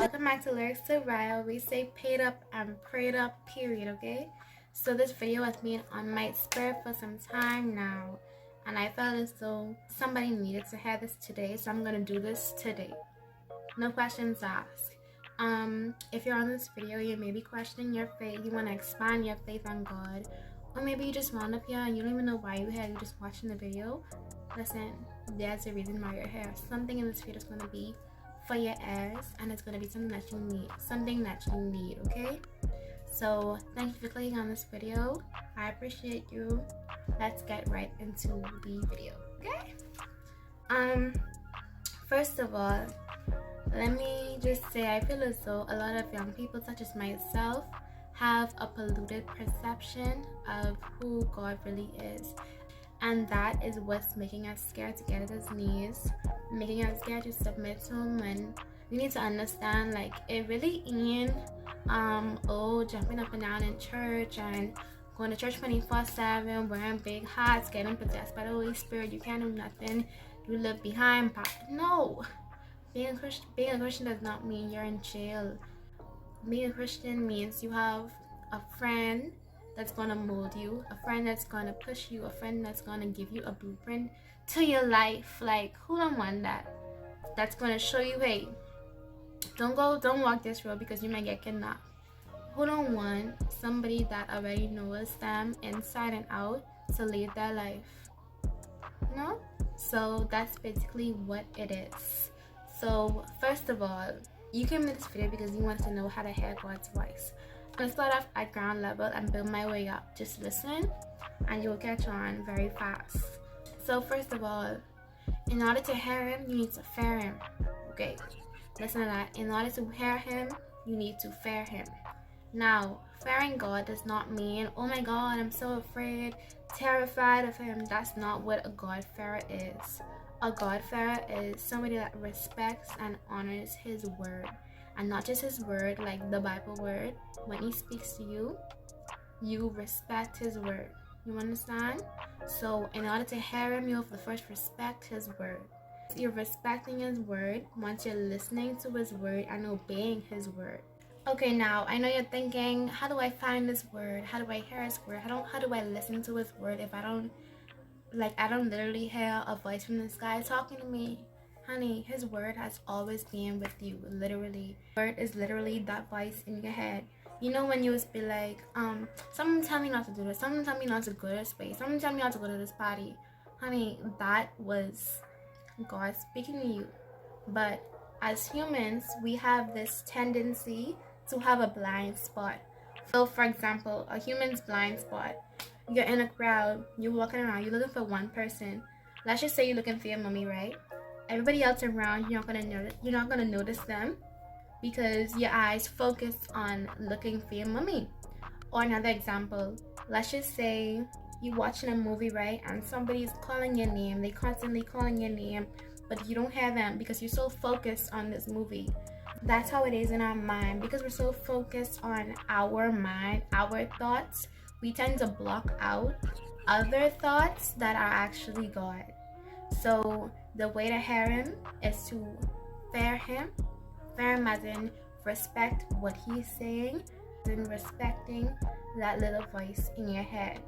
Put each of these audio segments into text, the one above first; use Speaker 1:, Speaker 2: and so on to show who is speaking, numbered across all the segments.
Speaker 1: Welcome back to Lyrics to Ryle. We say paid up and prayed up, period, okay? So this video has been on my spirit for some time now, and I felt as though somebody needed to hear this today, so I'm gonna do this today. No questions asked. If you're on this video, you may be questioning your faith, you want to expand your faith on God, or maybe you just wound up here and you don't even know why you're here, you're just watching the video. Listen, there's a reason why you're here. Something in this video is going to be for your ears, and it's going to be something that you need, okay? So thank you for clicking on this video. I appreciate you. Let's get right into the video, okay? First of all, let me just say, I feel as though a lot of young people such as myself have a polluted perception of who God really is, and that is what's making us scared to get at his knees, making us scared to submit to him. When we need to understand, like, it really ain't jumping up and down in church and going to church 24/7, wearing big hats, getting possessed by the Holy Spirit. You can't do nothing, you live behind. No, being a Christian does not mean you're in jail. Being a Christian means you have a friend that's gonna mold you, a friend that's gonna push you, a friend that's gonna give you a blueprint to your life. Like, who don't want that? That's gonna show you, hey, don't walk this road because you might get kidnapped. Who don't want somebody that already knows them inside and out to lead their life? You know? So that's basically what it is. So first of all, you came to this video because you want to know how to hear God's voice. I'm going to start off at ground level and build my way up. Just listen and you'll catch on very fast. So first of all, in order to hear him, you need to fear him. Okay, listen to that. In order to hear him, you need to fear him. Now, fearing God does not mean, oh my God, I'm so afraid, terrified of him. That's not what a God-fearer is. A God-fearer is somebody that respects and honors his word. And not just his word, like the Bible word. When he speaks to you, you respect his word. You understand? So in order to hear him, you have to first respect his word. You're respecting his word once you're listening to his word and obeying his word. Okay, now I know you're thinking, how do I find his word? How do I hear his word? How do I listen to his word if I don't literally hear a voice from the sky talking to me? Honey, his word has always been with you, literally. Word is literally that voice in your head. You know, when you would be like, someone tell me not to do this, someone tell me not to go to this place, someone tell me not to go to this party. Honey, that was God speaking to you. But as humans, we have this tendency to have a blind spot. So for example, a human's blind spot. You're in a crowd, you're walking around, you're looking for one person. Let's just say you're looking for your mommy, right? Everybody else around, you're not gonna notice them because your eyes focus on looking for your mommy. Or another example, let's just say you're watching a movie, right? And somebody's calling your name, they constantly calling your name, but you don't hear them because you're so focused on this movie. That's how it is in our mind. Because we're so focused on our mind, our thoughts, we tend to block out other thoughts that are actually God. So the way to hear him is to fear him. Fear him as in respect what he's saying, and respecting that little voice in your head.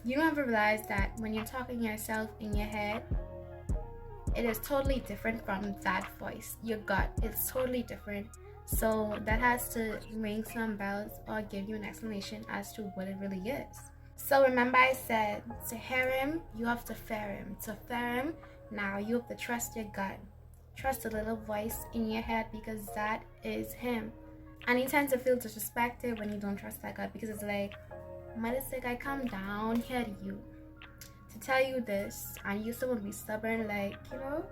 Speaker 1: You don't ever realize that when you're talking to yourself in your head, it is totally different from that voice. Your gut, it's totally different. So that has to ring some bells or give you an explanation as to what it really is. So remember, I said to hear him, you have to fear him. To fear him, now you have to trust your gut. Trust the little voice in your head because that is him. And you tend to feel disrespected when you don't trust that gut because it's like, mother sick, I come down here to you to tell you this, and you still want to be stubborn, like, you know?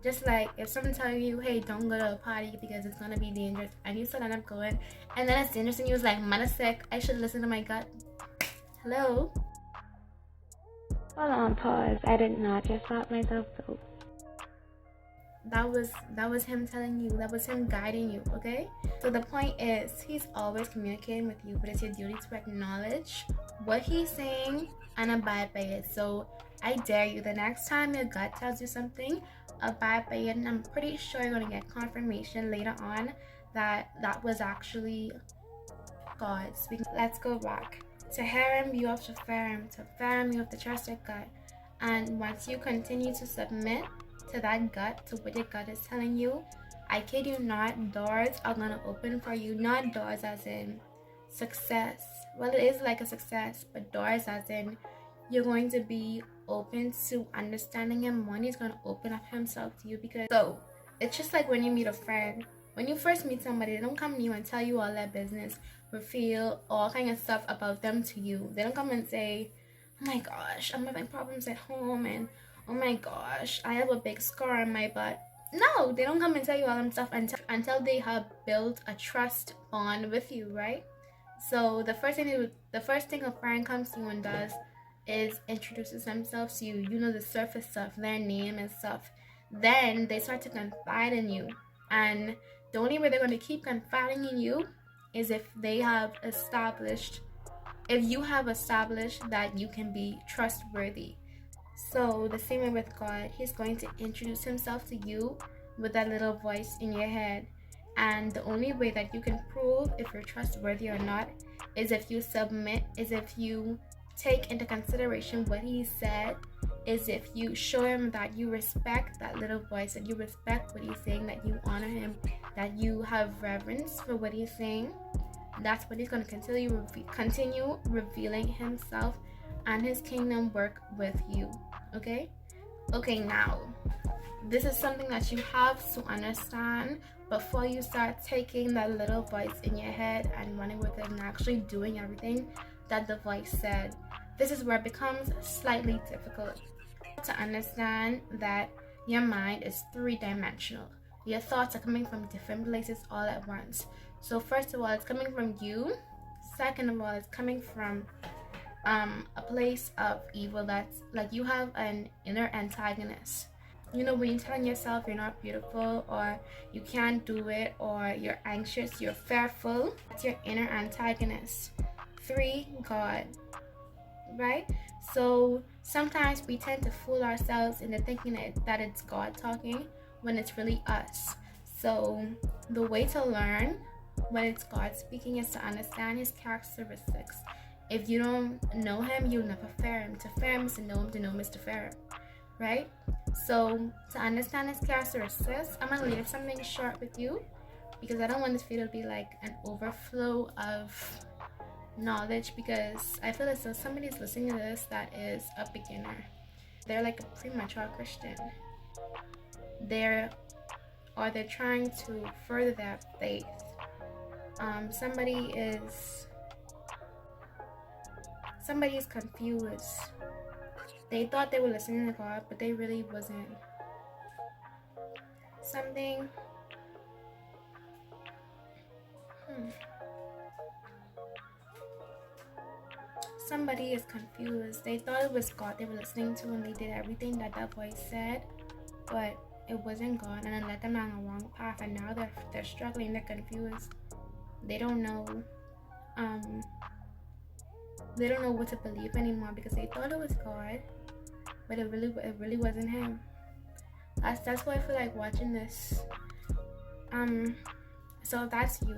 Speaker 1: Just like if someone tell you, hey, don't go to a party because it's gonna be dangerous, and you still end up going, and then it's dangerous, and you was like, mother sick, I should listen to my gut. Hello? Hold on, pause. I did not just stop myself though. That was him telling you, that was him guiding you, okay? So the point is, he's always communicating with you, but it's your duty to acknowledge what he's saying and abide by it. So I dare you, the next time your gut tells you something, abide by it, and I'm pretty sure you're going to get confirmation later on that was actually God speaking. Let's go back. To hear him, you have to fear him. To fear him, you have to trust your gut. And once you continue to submit to that gut, to what your gut is telling you, I kid you not, doors are gonna open for you. Not doors as in success. Well, it is like a success, but doors as in you're going to be open to understanding him more. He's gonna open up himself to you. Because so it's just like when you meet a friend. When you first meet somebody, they don't come to you and tell you all their business, reveal all kind of stuff about them to you. They don't come and say, oh my gosh, I'm having problems at home, and oh my gosh, I have a big scar on my butt. No, they don't come and tell you all that stuff until they have built a trust bond with you, right? So the first thing a friend comes to you and does is introduces themselves to you. You know the surface stuff, their name and stuff. Then they start to confide in you, and the only way they're going to keep confiding in you is if you have established that you can be trustworthy. So the same way with God, he's going to introduce himself to you with that little voice in your head. And the only way that you can prove if you're trustworthy or not is if you submit, is if you take into consideration what he said, is if you show him that you respect that little voice, that you respect what he's saying, that you honor him, that you have reverence for what he's saying. That's what he's going to continue revealing himself and his kingdom work with you. Okay, now this is something that you have to understand before you start taking that little voice in your head and running with it and actually doing everything that the voice said. This is where it becomes slightly difficult to understand that your mind is three-dimensional. Your thoughts are coming from different places all at once. So first of all, it's coming from you. Second of all, it's coming from a place of evil. That's like you have an inner antagonist. You know, when you're telling yourself you're not beautiful, or you can't do it, or you're anxious, you're fearful, that's your inner antagonist. 3, God. Right? So sometimes we tend to fool ourselves into thinking that it's God talking when it's really us. So the way to learn when it's God speaking is to understand his characteristics. If you don't know him, you'll never fear him. To fear him is to know him is to fear him. Right? So to understand his characteristics, I'm going to leave something short with you because I don't want this video to be like an overflow of knowledge, because I feel as though somebody's listening to this that is a beginner. They're like a premature Christian. They're trying to further their faith. Somebody is confused. They thought they were listening to God, but they really wasn't. Somebody is confused. They thought it was God they were listening to, and they did everything that voice said, but it wasn't God, and it led them down the wrong path. And now they're struggling. They're confused. They don't know. They don't know what to believe anymore because they thought it was God, but it really wasn't him. That's why I feel like watching this. So that's you.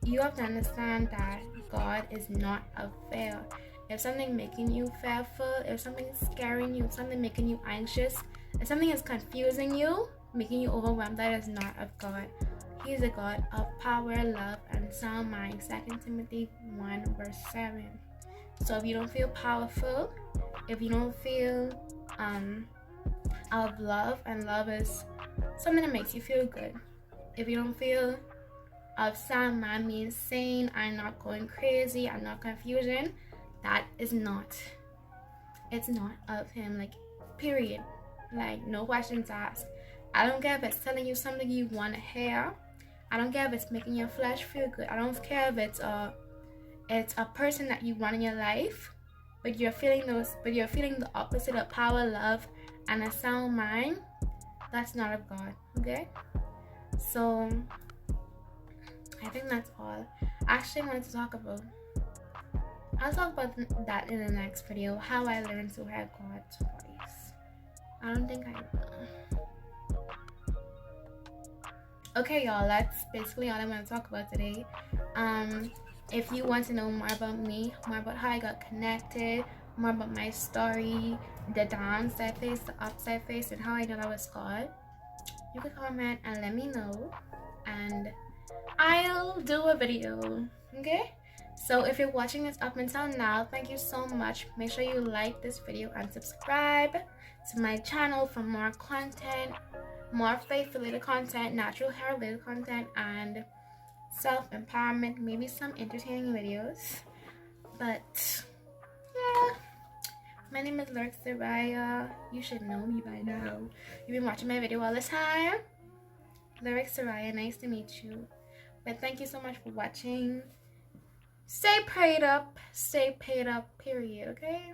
Speaker 1: You have to understand that God is not a fail. If something making you fearful, if something's scaring you, if something making you anxious, if something is confusing you, making you overwhelmed, that is not of God. He is a God of power, love, and sound mind. 2 Timothy 1 verse 7. So if you don't feel powerful, if you don't feel out of love, and love is something that makes you feel good. If you don't feel of sound mind, means sane, I'm not going crazy, I'm not confusion, that is not, it's not of him, like, period. Like, no questions asked. I don't care if it's telling you something you want to hear. I don't care if it's making your flesh feel good. I don't care if it's a person that you want in your life, but you're feeling the opposite of power, love, and a sound mind. That's not of God. Okay? So I think that's all. Actually, I wanted to talk about. I'll talk about that in the next video. How I learned to hear God's voice. I don't think I will. Okay, y'all, that's basically all I'm going to talk about today. If you want to know more about me, more about how I got connected, more about my story, the downside face, the upside face, and how I know I was called, you can comment and let me know, and I'll do a video. Okay, so if you're watching this up until now, thank you so much. Make sure you like this video and subscribe to my channel for more content, more faith related content, natural hair related content, and self-empowerment, maybe some entertaining videos. But yeah, my name is 𝓱𝓸𝓷𝓮𝔂. You should know me by now. You've been watching my video all the time. 𝓱𝓸𝓷𝓮𝔂, nice to meet you. But thank you so much for watching. Stay prayed up, period, okay?